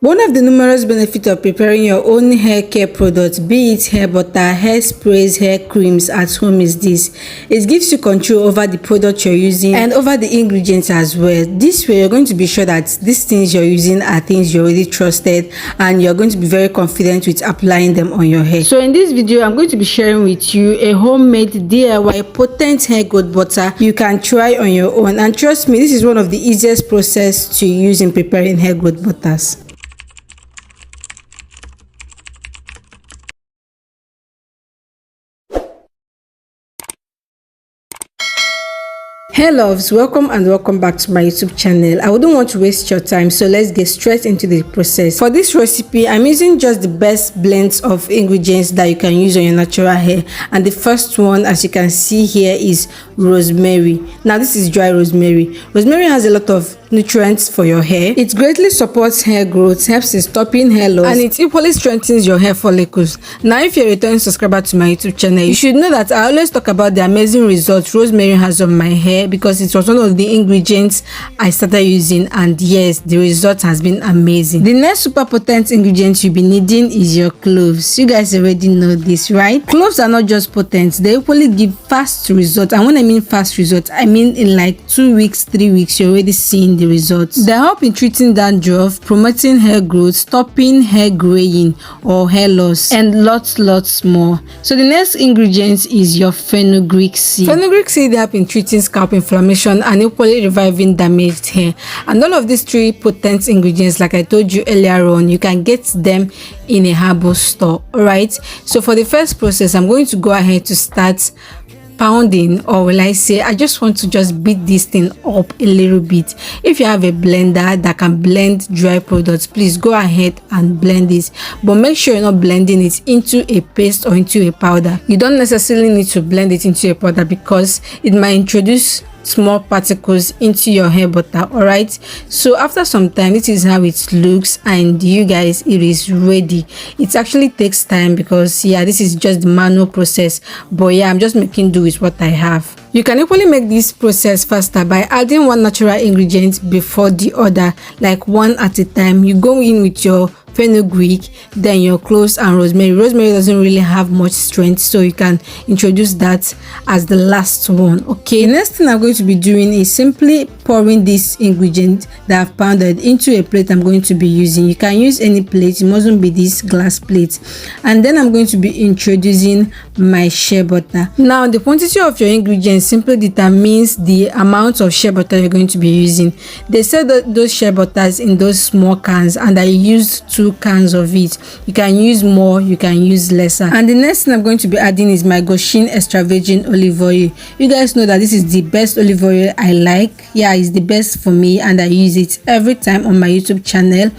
One of the numerous benefits of preparing your own hair care products, be it hair butter, hair sprays, hair creams at home is this. It gives you control over the product you're using and over the ingredients as well. This way, you're going to be sure that these things you're using are things you already trusted and you're going to be very confident with applying them on your hair. So in this video, I'm going to be sharing with you a homemade DIY potent hair growth butter you can try on your own. And trust me, this is one of the easiest process to use in preparing hair growth butters. Hey loves, welcome back to my YouTube channel. I wouldn't want to waste your time, so let's get straight into the process. For this recipe, I'm using just the best blends of ingredients that you can use on your natural hair, and the first one, as you can see here, is rosemary. Now this is dry rosemary. Rosemary has a lot of nutrients for your hair. It greatly supports hair growth, helps in stopping hair loss, and it equally strengthens your hair follicles. Now if you're a returning subscriber to my YouTube channel, you should know that I always talk about the amazing results rosemary has on my hair, because it was one of the ingredients I started using, and yes, the result has been amazing. The next super potent ingredient you'll be needing is your cloves. You guys already know this, right? Cloves are not just potent, they equally give fast results, and when I mean fast results, I mean in like 2 weeks, 3 weeks, you're already seeing the results. They help in treating dandruff, promoting hair growth, stopping hair graying or hair loss, and lots more. So the next ingredient is your fenugreek seed. Fenugreek seed help in treating scalp inflammation and equally reviving damaged hair. And all of these 3 potent ingredients, like I told you earlier on, you can get them in a herbal store. Alright, so for the first process, I'm going to go ahead to start pounding, or will I say, I just want to just beat this thing up a little bit. If you have a blender that can blend dry products, please go ahead and blend this, but make sure you're not blending it into a paste or into a powder. You don't necessarily need to blend it into a powder because it might introduce small particles into your hair butter. All right, so after some time, this is how it looks, and you guys, it is ready. It actually takes time because yeah, this is just the manual process, but yeah, I'm just making do with what I have. You can equally make this process faster by adding one natural ingredient before the other, like one at a time. You go in with your fenugreek, then your cloves and rosemary. Rosemary doesn't really have much strength, so you can introduce that as the last one. Okay, the next thing I'm going to be doing is simply pouring this ingredient that I've pounded into a plate I'm going to be using. You can use any plate, it mustn't be this glass plate. And then I'm going to be introducing my shea butter. Now the quantity of your ingredients simply determines the amount of shea butter you're going to be using. They sell those shea butters in those small cans, and I used 2 cans of it. You can use more, you can use lesser. And the next thing I'm going to be adding is my Goshin extra virgin olive oil. You guys know that this is the best olive oil I like. Yeah, it's the best for me, and I use it every time on my YouTube channel.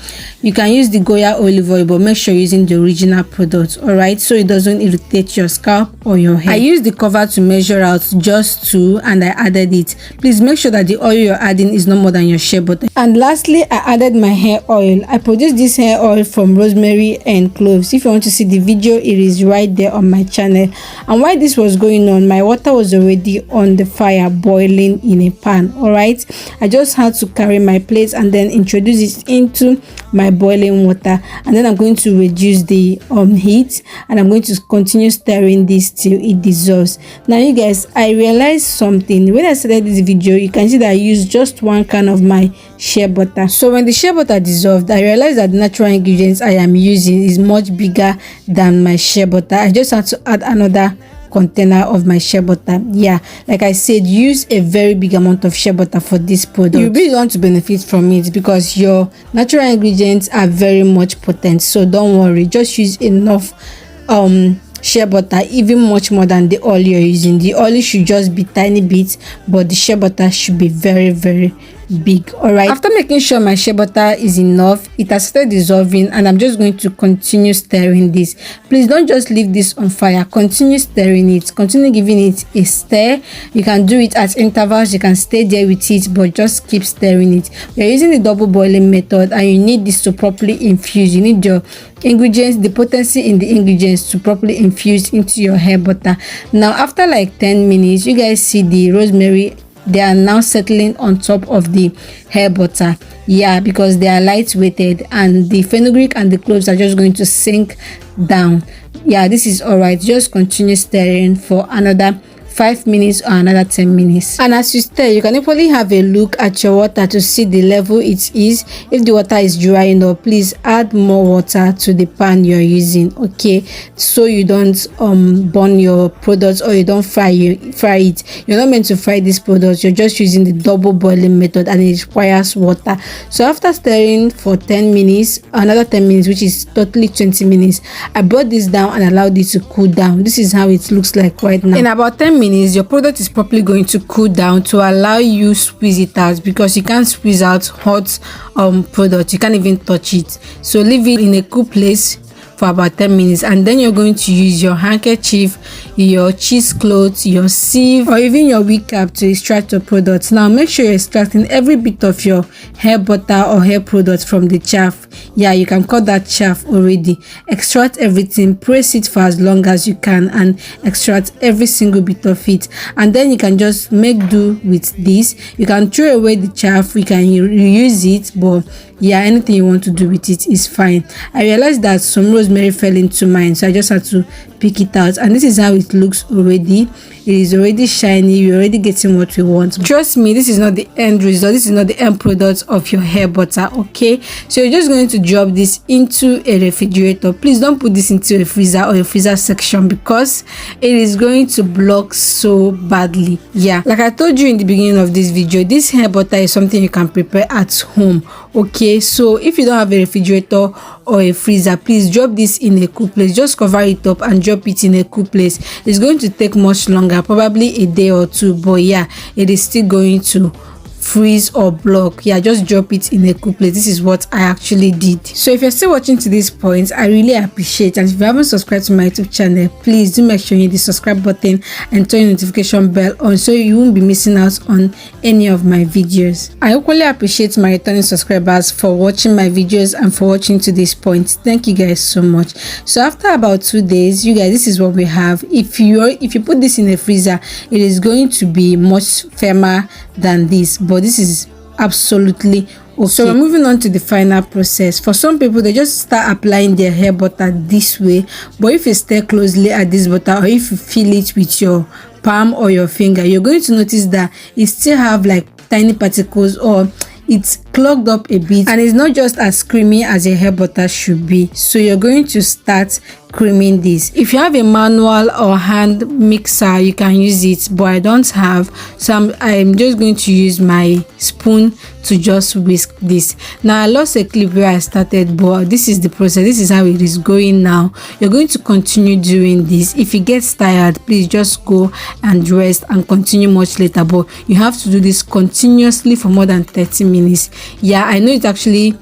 You can use the Goya olive oil, but make sure you're using the original product, all right, so it doesn't irritate your scalp or your hair. I used the cover to measure out just 2, and I added it. Please make sure that the oil you're adding is no more than your shea butter. And lastly, I added my hair oil. I produced this hair oil from rosemary and cloves. If you want to see the video, it is right there on my channel. And while this was going on, my water was already on the fire, boiling in a pan. All right, I just had to carry my plate and then introduce it into my boiling water, and then I'm going to reduce the heat, and I'm going to continue stirring this till it dissolves. Now you guys, I realized something. When I started this video, you can see that I used just 1 can of my shea butter. So when the shea butter dissolved, I realized that the natural ingredients I am using is much bigger than my shea butter. I just had to add another container of my shea butter. Yeah, like I said, use a very big amount of shea butter for this product. You really want to benefit from it because your natural ingredients are very much potent, so don't worry, just use enough shea butter, even much more than the oil you're using. The oil should just be tiny bit, but the shea butter should be very big. All right, after making sure my shea butter is enough, it has started dissolving, and I'm just going to continue stirring this. Please don't just leave this on fire, continue stirring it, continue giving it a stir. You can do it at intervals, you can stay there with it, but just keep stirring it. We're using the double boiling method, and you need this to properly infuse. You need your ingredients, the potency in the ingredients, to properly infuse into your hair butter. Now after like 10 minutes, you guys see the rosemary, they are now settling on top of the hair butter. Yeah, because they are lightweighted, and the fenugreek and the cloves are just going to sink down. Yeah, this is all right. Just continue stirring for another 5 minutes or another 10 minutes. And as you stir, you can equally have a look at your water to see the level it is. If the water is dry enough, please add more water to the pan you're using, okay, so you don't burn your products, or you don't fry it. You're not meant to fry this product. You're just using the double boiling method, and it requires water. So after stirring for 10 minutes, another 10 minutes, which is totally 20 minutes, I brought this down and allowed it to cool down. This is how it looks like right now. In about 10 minutes, your product is properly going to cool down to allow you squeeze it out, because you can't squeeze out hot product. You can't even touch it. So leave it in a cool place for about 10 minutes, and then you're going to use your handkerchief, your cheesecloth, your sieve, or even your wig cap to extract your products. Now make sure you're extracting every bit of your hair butter or hair product from the chaff. Yeah, you can cut that chaff already. Extract everything, press it for as long as you can, and extract every single bit of it. And then you can just make do with this. You can throw away the chaff, you can reuse it, but yeah, anything you want to do with it is fine. I realized that some rosemary fell into mine, so I just had to pick it out, and this is how it looks already. It is already shiny. We're already getting what we want. Trust me, this is not the end result. This is not the end product of your hair butter, okay? So you're just going to drop this into a refrigerator. Please don't put this into a freezer or a freezer section, because it is going to block so badly. Yeah, like I told you in the beginning of this video, this hair butter is something you can prepare at home, okay? So if you don't have a refrigerator or a freezer, please drop this in a cool place. Just cover it up and drop it in a cool place. It's going to take much longer, probably a day or two, but yeah, it is still going to freeze or block. Yeah, just drop it in a cool place. This is what I actually did. So if you're still watching to this point, I really appreciate, and if you haven't subscribed to my YouTube channel, please do make sure you hit the subscribe button and turn your notification bell on, so you won't be missing out on any of my videos. I equally appreciate my returning subscribers for watching my videos and for watching to this point. Thank you guys so much. So after about 2 days, you guys, this is what we have. If you put this in a freezer, it is going to be much firmer than this, but this is absolutely okay. So we're moving on to the final process. For some people, they just start applying their hair butter this way, but if you stare closely at this butter, or if you feel it with your palm or your finger, you're going to notice that it still have like tiny particles, or it's clogged up a bit, and it's not just as creamy as a hair butter should be. So you're going to start creaming this. If you have a manual or hand mixer, you can use it, but I don't have, so I'm just going to use my spoon to just whisk this. Now I lost a clip where I started, but this is the process. This is how it is going now. You're going to continue doing this. If you get tired, please just go and rest and continue much later, but you have to do this continuously for more than 30 minutes. Yeah, I know it's actually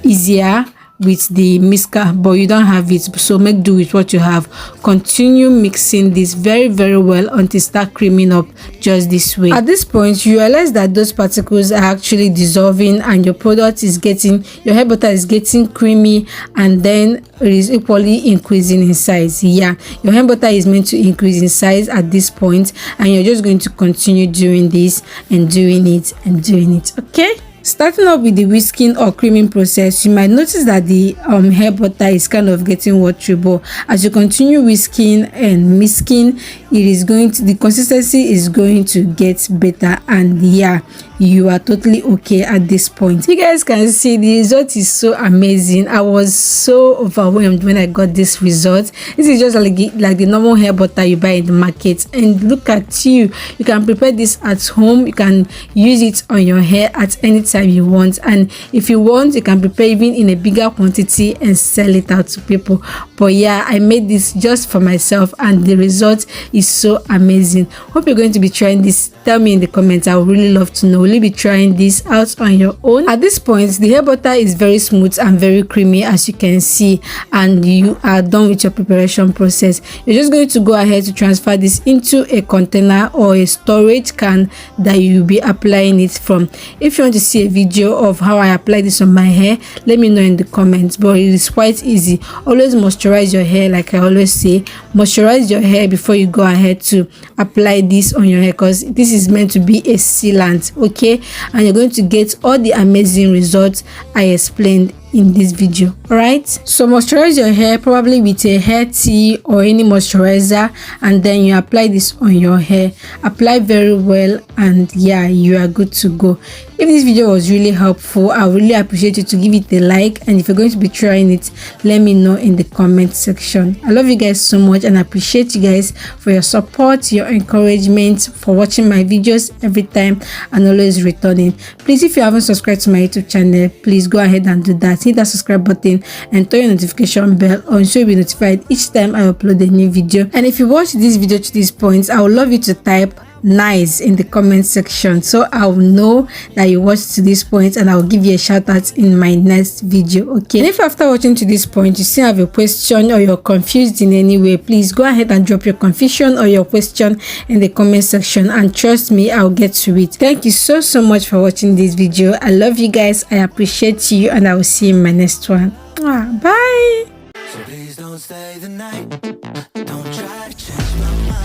easier with the whisker, but you don't have it, so make do with what you have. Continue mixing this very well until it start creaming up just this way. At this point, you realize that those particles are actually dissolving, and your product is getting, your hair butter is getting creamy, and then it is equally increasing in size. Yeah, your hair butter is meant to increase in size at this point, and you're just going to continue doing this and doing it and doing it, okay? Starting up with the whisking or creaming process, you might notice that the hair butter is kind of getting watery, but as you continue whisking and whisking, it is going to, the consistency is going to get better, and yeah, you are totally okay at this point. You guys can see the result is so amazing. I was so overwhelmed when I got this result. This is just like the normal hair butter you buy in the market, and look at you can prepare this at home. You can use it on your hair at any time you want, and if you want, you can prepare even in a bigger quantity and sell it out to people. But yeah, I made this just for myself, and the result is so amazing. Hope you're going to be trying this. Tell me in the comments. I would really love to know. Will you be trying this out on your own? At this point, the hair butter is very smooth and very creamy, as you can see, and you are done with your preparation process. You're just going to go ahead to transfer this into a container or a storage can that you'll be applying it from. If you want to see a video of how I apply this on my hair, let me know in the comments, but it is quite easy. Always moisturize your hair. Like I always say, moisturize your hair before you go ahead to apply this on your hair, because this is meant to be a sealant, okay? okay, and you're going to get all the amazing results I explained in this video. All right, so moisturize your hair probably with a hair tea or any moisturizer, and then you apply this on your hair. Apply very well, and yeah, you are good to go. If this video was really helpful, I would really appreciate you to give it a like, and if you're going to be trying it, let me know in the comment section. I love you guys so much, and I appreciate you guys for your support, your encouragement, for watching my videos every time and always returning. Please, if you haven't subscribed to my YouTube channel, please go ahead and do that. Hit that subscribe button and turn your notification bell on so you'll be notified each time I upload a new video. And if you watched this video to this point, I would love you to type nice in the comment section so I'll know that you watched to this point, and I'll give you a shout out in my next video. Okay, and if after watching to this point you still have a question or you're confused in any way, please go ahead and drop your confusion or your question in the comment section, and trust me, I'll get to it. Thank you so much for watching this video. I love you guys, I appreciate you, and I will see you in my next one. Bye. So please don't stay the night. Don't try to change my mind.